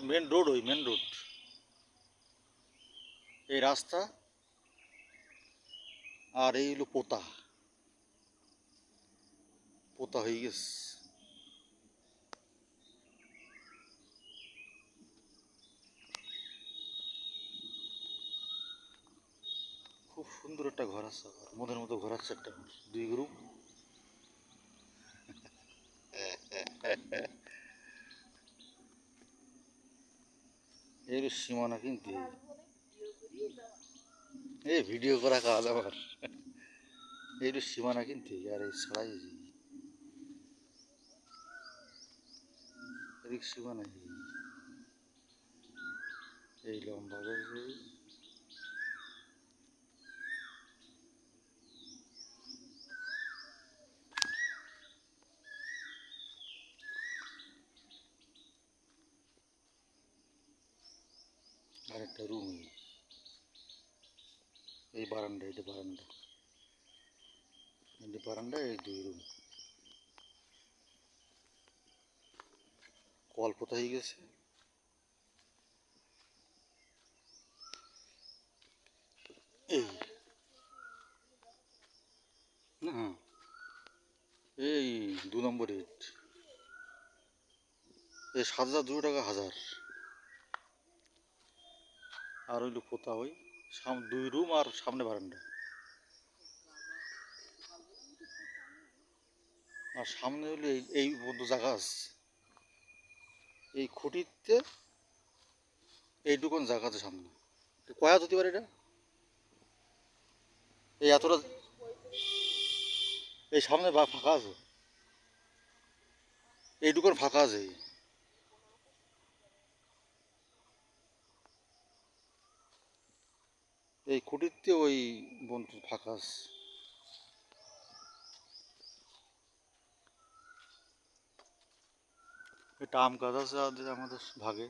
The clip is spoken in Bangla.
মেন রোড, ওই মেন রোড, এই রাস্তা, আর এই হলো পোতা, পোতা হয়ে গেছে। খুব সুন্দর একটা ঘর আছে, মনের মতো ঘর আছে একটা, 2 গ্রুপ। এর সীমানা কিন্তু এই ভিডিও করা কাজ আমার, এর সীমানা কিন্তু আর এই ছাড়াই এর সীমানা এই লম্বা গেছে। আর একটা রুম, এই বারান্দা, এটা বারান্দা, এটা বারান্দা, এই 2 রুম। কল পোতা হয়ে গেছে। এই না, এই 2 নম্বর ইট, এই 7,200 টাকা হাজার। আর হইলো পোতা, ওই 2 রুম আর সামনে বারান্দা, আর সামনে হইলো এই বন্ধু জায়গা আছে, এই খুঁটিতে এইটুকুন জায়গা আছে সামনে। কয়া হতে পারে এটা, এই এতটা, এই সামনে ফাঁকা আছে, এইটুকুন ফাঁকা আছে। এই খুঁটিতে ওই বন্ধু ফাঁকা আছে। এটা আম গাছ আছে আমাদের ভাগে।